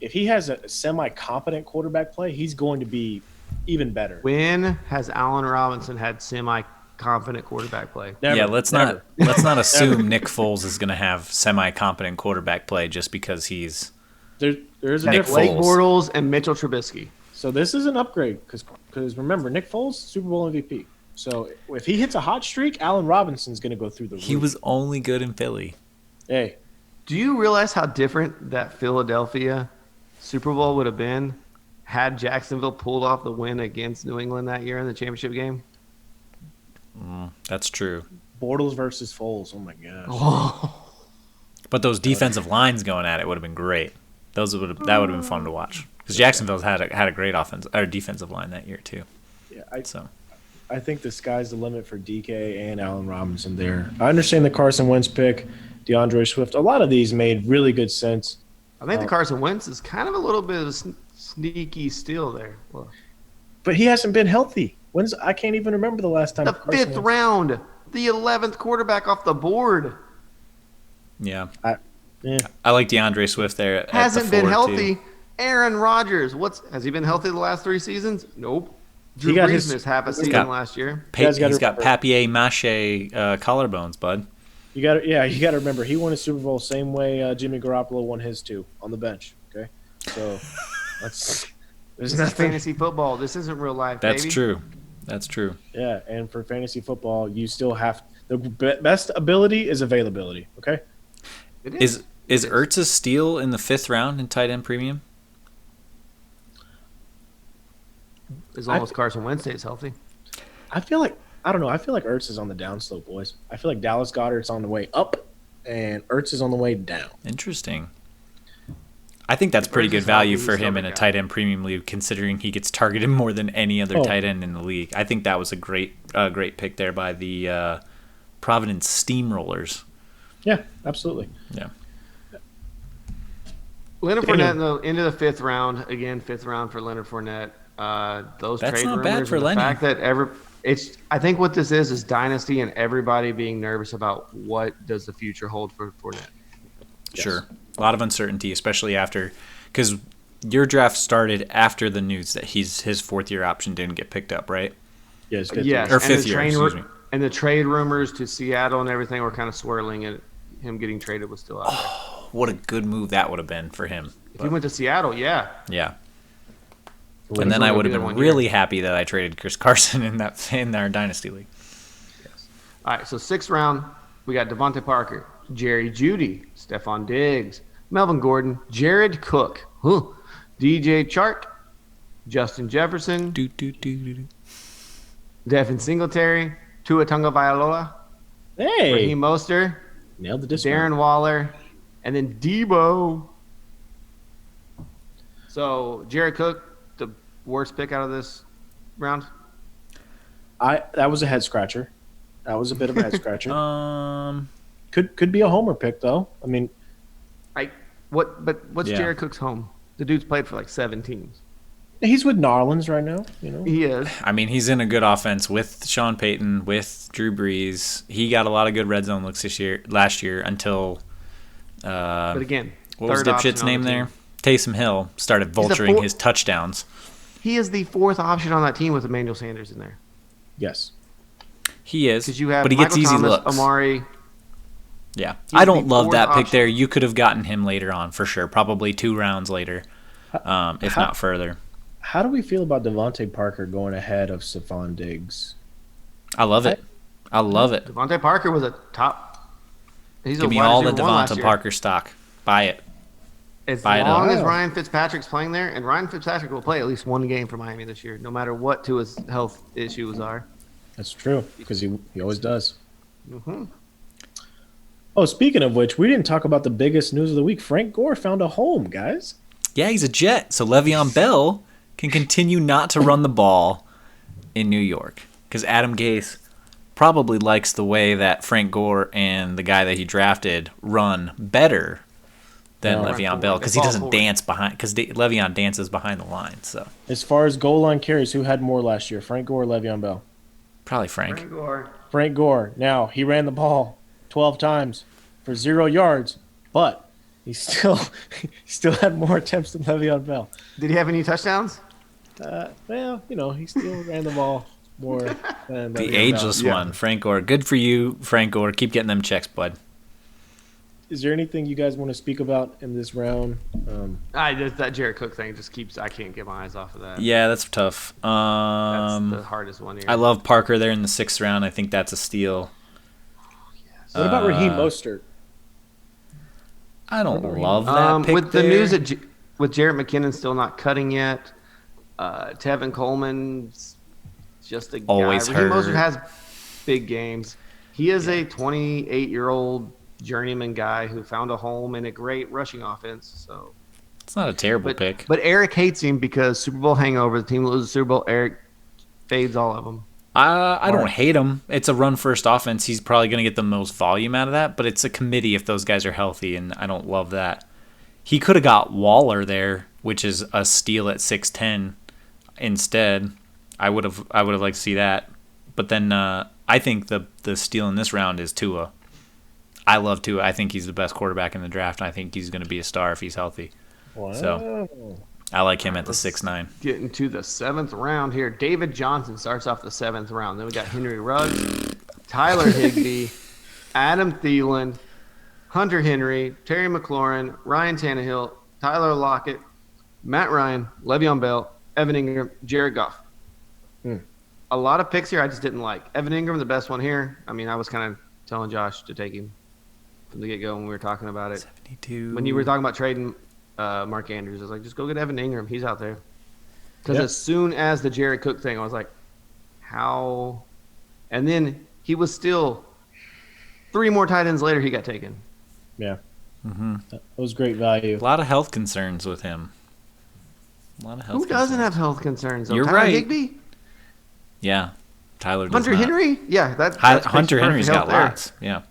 if he has a semi-competent quarterback play, he's going to be even better. When has Allen Robinson had semi-confident quarterback play? Never, Yeah, let's never. not assume Nick Foles is going to have semi-competent quarterback play just because he's There's a Nick difference. Blake Foles. Bortles and Mitchell Trubisky. So this is an upgrade because remember, Nick Foles, Super Bowl MVP. So if he hits a hot streak, Allen Robinson's going to go through the roof. he was only good in Philly. Hey, Do you realize how different that Philadelphia Super Bowl would have been had Jacksonville pulled off the win against New England that year in the championship game? That's true. Bortles versus Foles. Oh my gosh. Oh. But those defensive lines going at it would have been great. That would have been fun to watch because Jacksonville's had a great defensive line that year too. Yeah, I think the sky's the limit for DK and Allen Robinson there. I understand the Carson Wentz pick, DeAndre Swift. A lot of these made really good sense. I think the Carson Wentz is kind of a little bit of a sneaky steal there. Well, But he hasn't been healthy. I can't even remember the last time. the fifth round, the 11th quarterback off the board. Yeah. Yeah. I like DeAndre Swift there. At Hasn't the been 4, healthy. too. Aaron Rodgers. Has he been healthy the last 3 seasons? Nope. Drew He got Brees his- missed half a season got- last year. guys gotta He's got remember- papier-mâché collarbones, bud. You got to remember he won a Super Bowl same way Jimmy Garoppolo won his too, on the bench. Okay, so there's This is nothing. fantasy football. This isn't real life, That's baby. true. That's true. Yeah, and for fantasy football, you still have the best ability is availability. Okay, It Is Ertz a steal in the 5th round in tight end premium? As long as Carson Wentz stays healthy. I feel like Ertz is on the downslope, boys. I feel like Dallas Goedert's on the way up, and Ertz is on the way down. Interesting. I think that's pretty Ertz good is value healthy, for he's him still in the a guy. tight end premium league, considering he gets targeted more than any other Oh. tight end in the league. I think that was a great pick there by the Providence Steamrollers. Yeah, absolutely. Yeah. Leonard Daniel. Fournette into the 5th round. Again, 5th round for Leonard Fournette. Those That's trade not rumors bad for and the Lenny. fact that I think what this is dynasty and everybody being nervous about what does the future hold for Fournette. Sure. A lot of uncertainty, especially because your draft started after the news that his 4th-year option didn't get picked up, right? Yeah, it's good. Yes, Or and 5th the year, train excuse me. And the trade rumors to Seattle and everything were kind of swirling, and him getting traded was still out there. What a good move that would have been for him. If he went to Seattle, yeah. Yeah. Would've And then I gonna would be have there been one year. really happy that I traded Chris Carson in our dynasty league. All right, so 6th round, we got Devontae Parker, Jerry Jeudy, Stephon Diggs, Melvin Gordon, Jared Cook, DJ Chark, Justin Jefferson, Do, do, do, do, do. Devin Singletary, Tua Tagovailoa, Hey, Raheem Mostert, nailed the discount. Darren Waller, and then Debo. So Jared Cook, the worst pick out of this round. That was a head scratcher. That was a bit of a head scratcher. Um, Could be a homer pick though. I mean, What's Yeah. Jared Cook's home? The dude's played for like 7 teams. he's with Narlands right now. You know, He is. I mean, he's in a good offense with Sean Payton, with Drew Brees. He got a lot of good red zone looks last year until But again, what was third option Dipshit's on the name team. there? Taysom Hill started vulturing his touchdowns. He is the 4th option on that team with Emmanuel Sanders in there. yes. He is, Because you have but he Michael gets easy Thomas, looks. Amari. Yeah, He's I don't the love fourth that pick option. there. You could have gotten him later on for sure, probably 2 rounds later, if not further. How do we feel about Devontae Parker going ahead of Stephon Diggs? I love it. I love it. Devontae Parker was a top. He's Give a me wide all the receiver one last Devonta year. Parker stock. Buy it. As Buy it long up. as Ryan Fitzpatrick's playing there, and Ryan Fitzpatrick will play at least 1 game for Miami this year, no matter what Tua's health issues are. That's true because he always does. Mm-hmm. Oh, speaking of which, we didn't talk about the biggest news of the week. Frank Gore found a home, guys. Yeah, he's a Jet, so Le'Veon Bell can continue not to run the ball in New York because Adam Gase probably likes the way that Frank Gore and the guy that he drafted run better than No. Le'Veon Bell because he Ball doesn't forward. dance behind because Le'Veon dances behind the line. So As far as goal line carries, who had more last year, Frank Gore or Le'Veon Bell? probably Frank. Frank Gore. Now, he ran the ball 12 times for 0 yards, but he still had more attempts than Le'Veon Bell. Did he have any touchdowns? Well, he still ran the ball more than The Le'Veon ageless Bell. Yeah. one, Frank Gore. Good for you, Frank Gore. Keep getting them checks, bud. Is there anything you guys want to speak about in this round? That Jared Cook thing just keeps. I can't get my eyes off of that. Yeah, that's tough. That's the hardest one here. I love Parker there in the 6th round. I think that's a steal. What about Raheem Uh, Mostert? I don't What about love that pick with there. the news that with Jarrett McKinnon still not cutting yet, Tevin Coleman's just a guy. Always Raheem Mostert hurt. has big games. He is a 28-year-old journeyman guy who found a home in a great rushing offense. So, It's not a terrible pick. but Eric hates him because Super Bowl hangover. The team loses the Super Bowl. Eric fades all of them. I don't hate him. It's a run-first offense. He's probably going to get the most volume out of that, but it's a committee if those guys are healthy, and I don't love that. He could have got Waller there, which is a steal at 6'10", instead. I would have liked to see that. But then I think the steal in this round is Tua. I love Tua. I think he's the best quarterback in the draft, and I think he's going to be a star if he's healthy. Wow. So I like him at the 6'9". Getting to the 7th round here. David Johnson starts off the 7th round. Then we got Henry Ruggs, Tyler Higbee, Adam Thielen, Hunter Henry, Terry McLaurin, Ryan Tannehill, Tyler Lockett, Matt Ryan, Le'Veon Bell, Evan Ingram, Jared Goff. A lot of picks here I just didn't like. Evan Ingram, the best one here. I mean, I was kind of telling Josh to take him from the get-go when we were talking about it. 72. When you were talking about trading Mark Andrews, I was like, just go get Evan Ingram. He's out there. Because as soon as the Jared Cook thing, I was like, how? And then he was still 3 more tight ends later, he got taken. Yeah. Mm-hmm. That was great value. A lot of health concerns with him. Who doesn't have health concerns? Though? You're Tyler right. Higbee? Yeah. Tyler does Hunter not. Henry? Yeah, that's Hunter Henry's got there. lots. Yeah.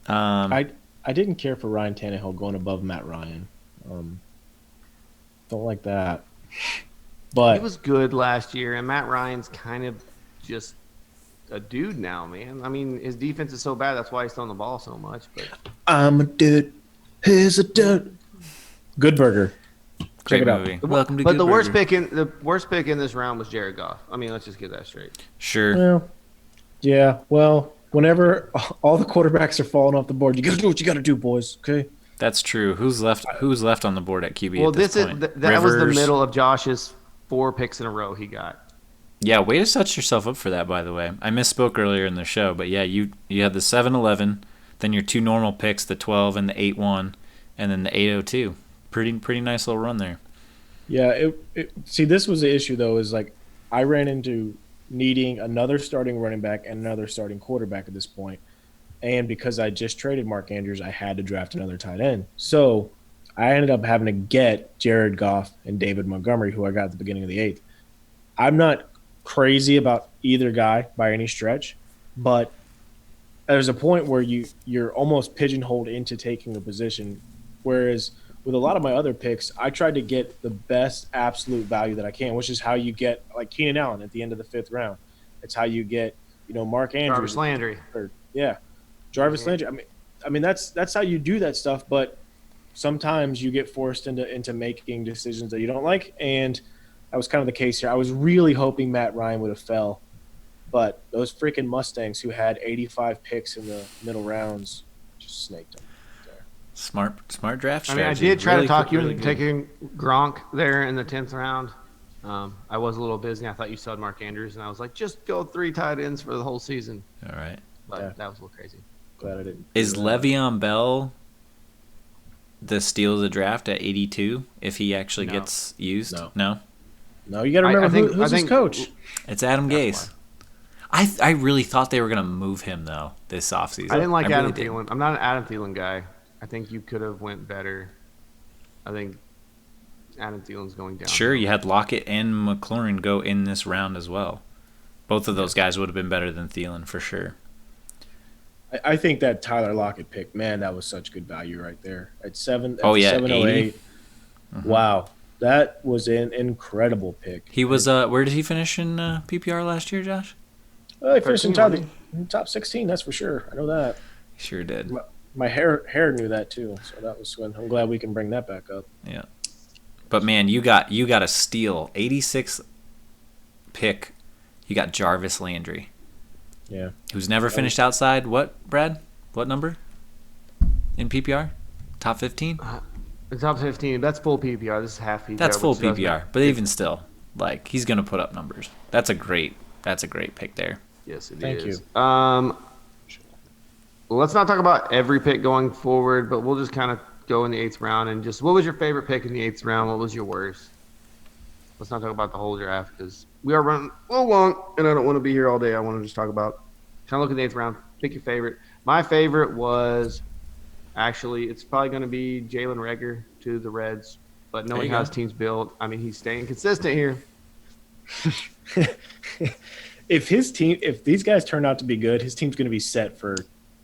I didn't care for Ryan Tannehill going above Matt Ryan. Don't like that. But He was good last year, and Matt Ryan's kind of just a dude now, man. I mean, his defense is so bad, that's why he's throwing the ball so much. But I'm a dude. He's a dude. Good Burger. Great Check it out. movie. Welcome to but Good the worst Burger. pick in this round was Jared Goff. I mean, let's just get that straight. Sure. Well, yeah. Well, whenever all the quarterbacks are falling off the board, you got to do what you got to do, boys. Okay. That's true. Who's left on the board at QB Well, at this point? that was the Rivers. middle of Josh's 4 picks in a row he got. Yeah, way to set yourself up for that, by the way. I misspoke earlier in the show, but yeah, you had the 7-11, then your 2 normal picks, the 12 and the 8-1, and then the 8-02. Pretty nice little run there. Yeah. See, this was the issue, though, is like I ran into needing another starting running back and another starting quarterback at this point. And because I just traded Mark Andrews, I had to draft another tight end. So I ended up having to get Jared Goff and David Montgomery, who I got at the beginning of the 8th. I'm not crazy about either guy by any stretch, but there's a point where you're almost pigeonholed into taking a position, whereas with a lot of my other picks, I tried to get the best absolute value that I can, which is how you get like Keenan Allen at the end of the 5th round. It's how you get, Mark Andrews. Jarvis Landry. Jarvis Landry. I mean that's how you do that stuff, but sometimes you get forced into making decisions that you don't like, and that was kind of the case here. I was really hoping Matt Ryan would have fell, but those freaking Mustangs who had 85 picks in the middle rounds just snaked them. Smart draft I mean, strategy. I did try Really to talk you really into good. taking Gronk there in the 10th round. I was a little busy. I thought you said Mark Andrews, and I was like, just go 3 tight ends for the whole season. All right. But Yeah. that was a little crazy. Glad I didn't. Is Le'Veon Bell the steal of the draft at 82 if he actually No. gets used? No. No, you got to remember who's his coach. It's Adam Gase. I really thought they were going to move him, though, this offseason. I didn't like really Adam did. Thielen. I'm not an Adam Thielen guy. I think you could have went better. I think Adam Thielen's going down. Sure, you had Lockett and McLaurin go in this round as well. Both of those guys would have been better than Thielen for sure. I think that Tyler Lockett pick, man, that was such good value right there at 7. Oh, yeah, 708. 80. Wow, that was an incredible pick. He was where did he finish in PPR last year, Josh? He finished in 13, top 16. That's for sure. I know that. He sure did. My hair knew that too, so that was when I'm glad we can bring that back up. Yeah. But man, you got a steal. 86th pick. You got Jarvis Landry. Yeah. Who's never finished outside what, Brad? What number? In PPR? Top 15? The top 15. That's full PPR. This is half PPR. That's full which doesn't- PPR. But even still, like he's gonna put up numbers. That's a great pick there. Yes, it is. Thank you. Well, let's not talk about every pick going forward, but we'll just kind of go in the 8th round and just what was your favorite pick in the 8th round? What was your worst? Let's not talk about the whole draft because we are running a little long, and I don't want to be here all day. I want to just talk about kind of look at the 8th round. Pick your favorite. My favorite was actually it's probably going to be Jalen Reagor to the Reds, but knowing how his team's built, I mean he's staying consistent here. If these guys turn out to be good, his team's going to be set for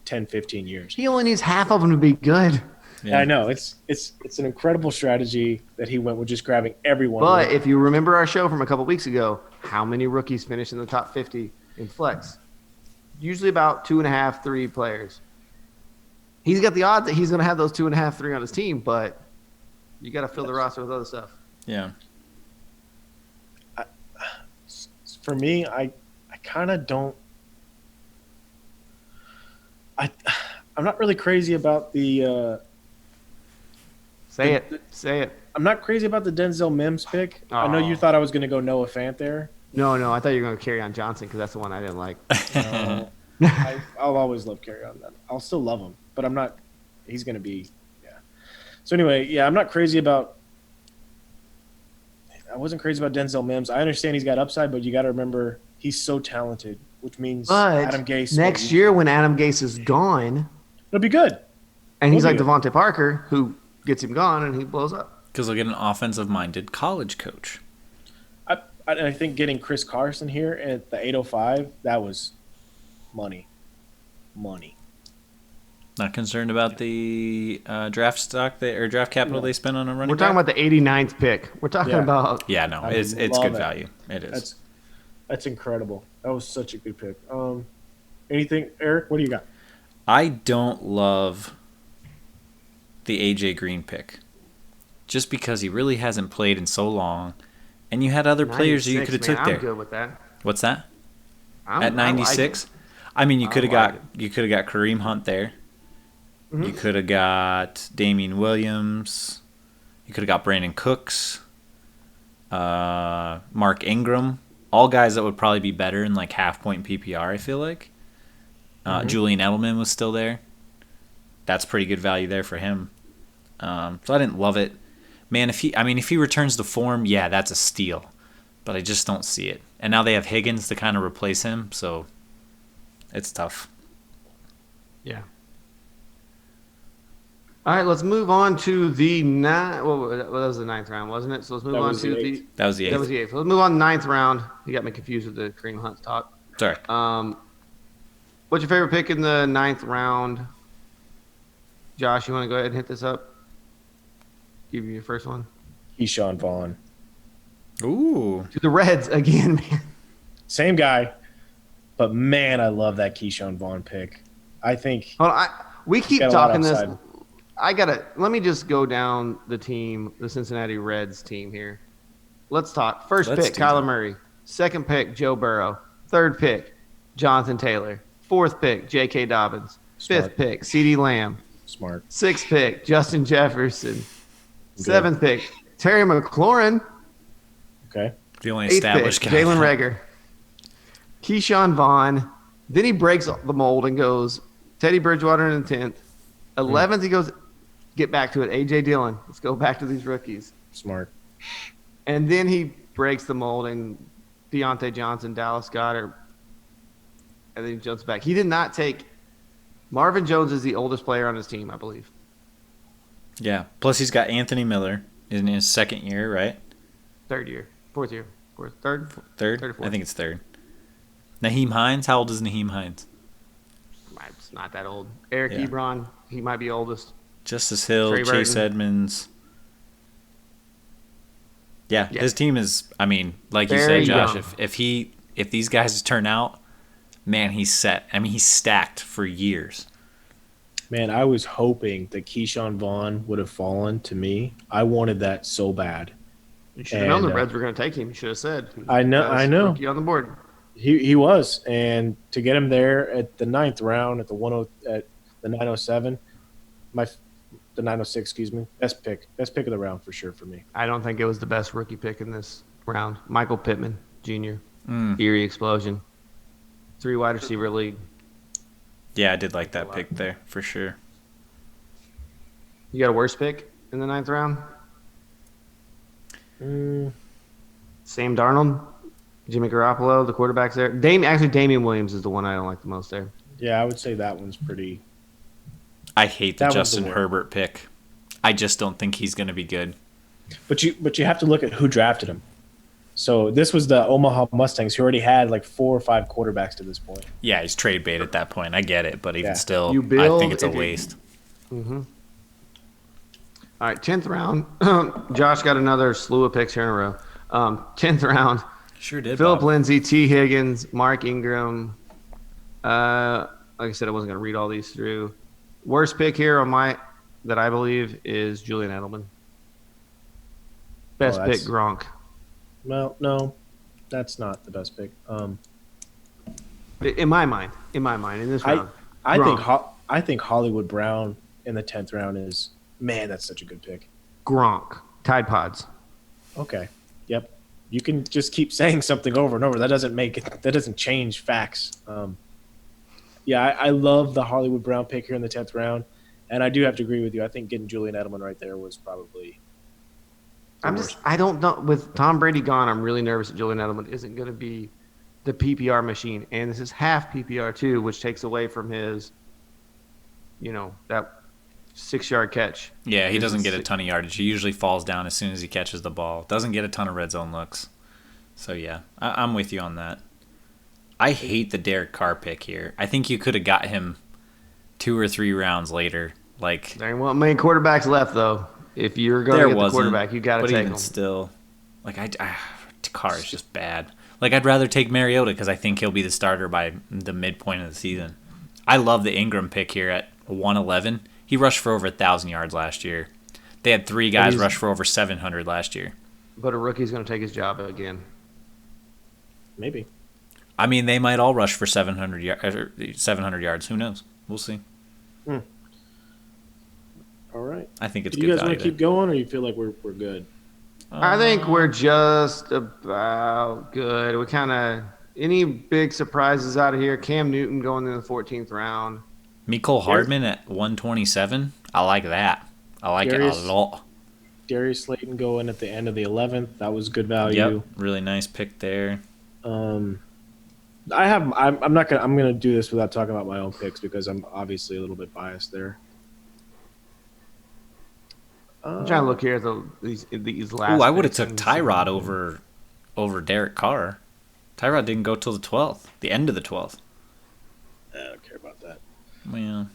10, 15 years. He only needs half of them to be good. Yeah. I know it's an incredible strategy that he went with just grabbing everyone. But if you remember our show from a couple weeks ago, how many rookies finish in the top 50 in flex? Usually about 2.5, 3 players. He's got the odds that he's going to have those 2.5, 3 on his team, but you got to fill the roster with other stuff. Yeah. For me, I kind of don't. I'm not really crazy about the. Say it. I'm not crazy about the Denzel Mims pick. I know you thought I was going to go Noah Fant there. No, I thought you were going to carry on Johnson because that's the one I didn't like. I'll always love carry on. I'll still love him, but I'm not. He's going to be, yeah. So anyway, yeah, I'm not crazy about. I wasn't crazy about Denzel Mims. I understand he's got upside, but you got to remember he's so talented, which means Adam Gase. Next year, when Adam Gase is gone, it'll be good. And he's like Devontae Parker, who gets him gone and he blows up. Because they'll get an offensive-minded college coach. I think getting Chris Carson here at the 805, that was money. Not concerned about the draft stock or draft capital they spent on a running back? We're talking about the 89th pick. We're talking about... Yeah, no, it's good value. It is. That's incredible. That was such a good pick. Anything, Eric? What do you got? I don't love the A.J. Green pick. Just because he really hasn't played in so long, and you had other players you could have took there. I'm good with that. What's that? At 96? I mean, you could have got Kareem Hunt there. Mm-hmm. You could have got Damian Williams. You could have got Brandon Cooks. Mark Ingram. All guys that would probably be better in like half-point PPR, I feel like. Julian Edelman was still there. That's pretty good value there for him. So I didn't love it. Man, if he returns to form, yeah, that's a steal. But I just don't see it. And now they have Higgins to kind of replace him, so it's tough. Yeah. All right, let's move on to the that was the 9th round, wasn't it? So let's move on to the... That was the 8th. That was the 8th. So let's move on to the 9th round. You got me confused with the Kareem Hunt talk. Sorry. What's your favorite pick in the 9th round? Josh, you want to go ahead and hit this up? Give you your first one. Keyshawn Vaughn. Ooh. To the Reds again, man. Same guy, but man, I love that Keyshawn Vaughn pick. I think. We keep talking this. Let me just go down the team, the Cincinnati Reds team here. Let's talk. First pick, Kyler Murray. Second pick, Joe Burrow. Third pick, Jonathan Taylor. Fourth pick, J.K. Dobbins. Fifth pick, CeeDee Lamb. Smart. Sixth pick, Justin Jefferson. Seventh pick, Terry McLaurin. Okay. The only established guy. Jalen Reagor. Keyshawn Vaughn. Then he breaks the mold and goes Teddy Bridgewater in the 10th. 11th, he goes, get back to it, A.J. Dillon. Let's go back to these rookies. Smart. And then he breaks the mold and Deontay Johnson, Dallas Goedert, and then he jumps back. He did not take – Marvin Jones is the oldest player on his team, I believe. Yeah. Plus he's got Anthony Miller in his second year, right? Third year. Fourth year. Third? Third or fourth? I think it's third. Naheem Hines? How old is Naheem Hines? It's not that old. Eric Ebron, he might be oldest. Justice Hill, Chase Edmonds. Yeah, his team is, I mean, like you said, Josh, if these guys turn out, man, he's set. I mean, he's stacked for years. Man, I was hoping that Keyshawn Vaughn would have fallen to me. I wanted that so bad. You should have known the Reds were going to take him. You should have said. I know. Rookie on the board. He was, and to get him there at the 9th round at the 907, the 906, excuse me, best pick of the round for sure for me. I don't think it was the best rookie pick in this round. Michael Pittman Jr. Erie explosion, 3 wide receiver league. Yeah, I did like that pick there for sure. You got a worse pick in the 9th round? Mm, Sam Darnold, Jimmy Garoppolo, the quarterbacks there. Damian Williams is the one I don't like the most there. yeah, I would say that one's pretty. I hate the That one's the Justin worst. Herbert pick. I just don't think he's going to be good. But you have to look at who drafted him. So this was the Omaha Mustangs, who already had like 4 or 5 quarterbacks to this point. Yeah, he's trade bait at that point. I get it, but even Yeah. still, You I build think it's a it- waste. All right, 10th round. Josh got another slew of picks here in a row. 10th round. Sure did. Philip Bob. Lindsay, T. Higgins, Mark Ingram. Like I said, I wasn't going to read all these through. Worst pick here on that I believe is Julian Edelman. Best pick, that's- Gronk. Well, no, that's not the best pick. In my mind, in this round. I think Hollywood Brown in the 10th round is, man, that's such a good pick. Gronk. Tide Pods. Okay. Yep. You can just keep saying something over and over. That doesn't change facts. Yeah, I love the Hollywood Brown pick here in the 10th round, and I do have to agree with you. I think getting Julian Edelman right there was probably. I don't know. With Tom Brady gone, I'm really nervous that Julian Edelman isn't going to be the PPR machine. And this is half PPR too, which takes away from his, that 6-yard catch. Yeah, he doesn't get a ton of yardage. He usually falls down as soon as he catches the ball. Doesn't get a ton of red zone looks. So, yeah, I'm with you on that. I hate the Derek Carr pick here. I think you could have got him 2 or 3 rounds later. Like, There ain't well many quarterbacks left, though. If you're going to get the quarterback, you got to but take even him. still, like, Carr is just bad. Like, I'd rather take Mariota because I think he'll be the starter by the midpoint of the season. I love the Ingram pick here at 111. He rushed for over 1,000 yards last year. They had 3 guys rush for over 700 last year. But a rookie's going to take his job again. Maybe. I mean, they might all rush for 700 yards. Who knows? We'll see. All right. I think it's Do good you guys want value to keep going, or you feel like we're good? I think we're just about good. We kind of any big surprises out of here? Cam Newton going in the 14th round. Mecole Hardman at 127. I like that. I like it a lot. Darius Slayton going at the end of the 11th. That was good value. Yep, really nice pick there. I'm gonna do this without talking about my own picks because I'm obviously a little bit biased there. I'm trying to look here at these last. Ooh, I would have picks took and Tyrod see- over Derek Carr. Tyrod didn't go till the 12th, the end of the 12th. I don't care about that. Well,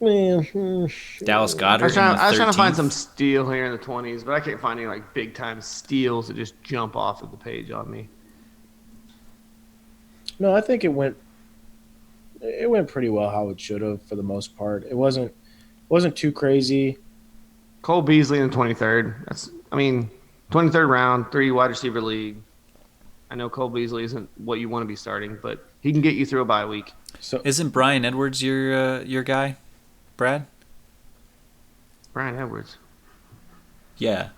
Well, Dallas I Goddard was, trying, in the I was trying to find 13th. some steal here in the 20s, but I can't find any like big time steals that just jump off of the page on me. no, I think it went pretty well how it should have for the most part. It wasn't too crazy. Cole Beasley in the 23rd. 23rd round, 3 wide receiver league. I know Cole Beasley isn't what you want to be starting, but he can get you through a bye week. So Isn't Brian Edwards your guy, Brad? Brian Edwards, Yeah,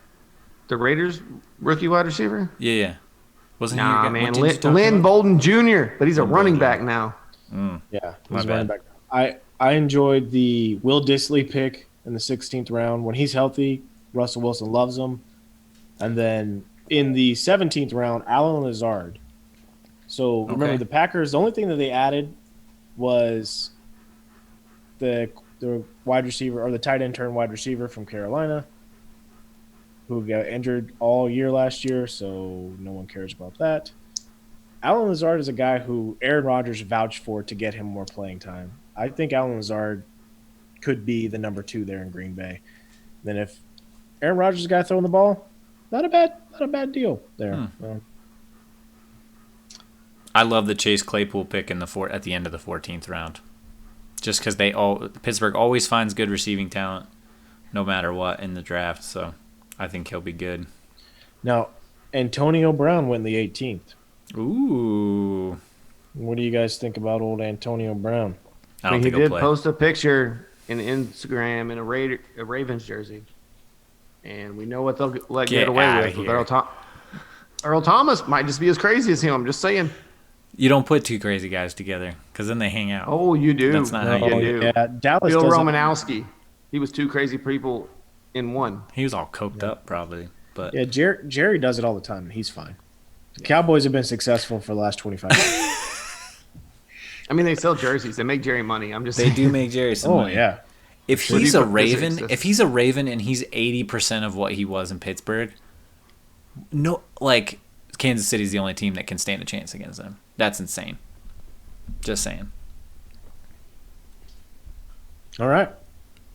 the Raiders rookie wide receiver. yeah. Wasn't he Nah, your guy? man, What team you talking Lynn about? Bolden Jr., but he's a Lynn running Bolden. back now. yeah, My he's running bad. back. I enjoyed the Will Disley pick in the 16th round. When he's healthy, Russell Wilson loves him. And then in the 17th round, Alan Lazard. So remember Okay. the Packers, the only thing that they added was the wide receiver or the tight end turned wide receiver from Carolina who got injured all year last year, so no one cares about that. Alan Lazard is a guy who Aaron Rodgers vouched for to get him more playing time. I think Alan Lazard could be the number 2 there in Green Bay. Then if Aaron Rodgers is the guy throwing the ball, not a bad deal there. I love the Chase Claypool pick at the end of the 14th round, just because Pittsburgh always finds good receiving talent, no matter what in the draft. So I think he'll be good. Now, Antonio Brown went in the 18th. Ooh, What do you guys think about old Antonio Brown? I don't he think he'll did play. post a picture in Instagram in a Ravens jersey, and we know what they'll get Get away outta with here. Earl Thomas might just be as crazy as him. I'm just saying. You don't put two crazy guys together because then they hang out. Oh, you do. That's not how you you do do. Yeah, Dallas Bill doesn't. Romanowski. He was two crazy people in one. He was all coked up probably, but Yeah, Jerry does it all the time, and he's fine. The Cowboys have been successful for the last 25 years. I mean, they sell jerseys. They make Jerry money. I'm just they saying. do make Jerry some Oh money. yeah, If What do he's you a put Raven, physics? if he's a Raven and he's 80% of what he was in Pittsburgh, no, like Kansas City's the only team that can stand a chance against them. That's insane. Just saying. all right.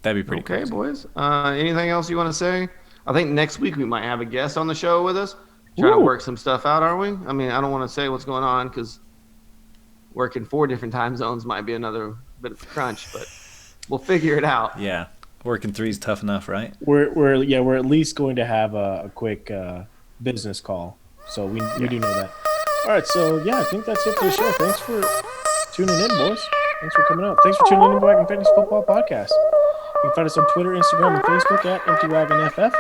That'd be pretty Okay, crazy. boys. Anything else you want to say? I think next week we might have a guest on the show with us. Trying to Ooh. work some stuff out, are we? I mean, I don't want to say what's going on because working 4 different time zones might be another bit of a crunch, but we'll figure it out. Yeah, working three's tough enough, right? We're at least going to have a quick business call, so we do know that. All right, so yeah, I think that's it for the show. Thanks for tuning in, boys. Thanks for coming out. Thanks for tuning in to Wagon Fantasy Football Podcast. You can find us on Twitter, Instagram, and Facebook at EmptyWagonFF.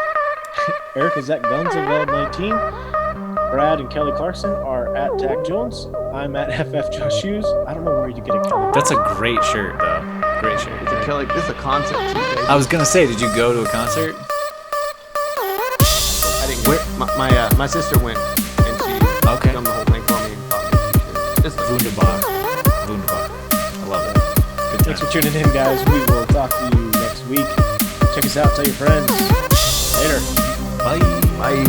Eric is at GunsOfL19. Brad and Kelly Clarkson are at Tag Jones. I'm at FF Josh Hughes. I don't know where you get a Kelly. That's a great shirt, though. Great shirt. It's a Kelly. This is a concept too, baby. I was gonna say, did you go to a concert? I didn't. Go. My sister went and she Okay. filmed the whole thing for me. And thought it was good. Wunderbar. Wunderbar. I love it. Good Thanks for time. tuning in, guys. We will talk to you next week. Check us out. Tell your friends. Later. Bye. Bye.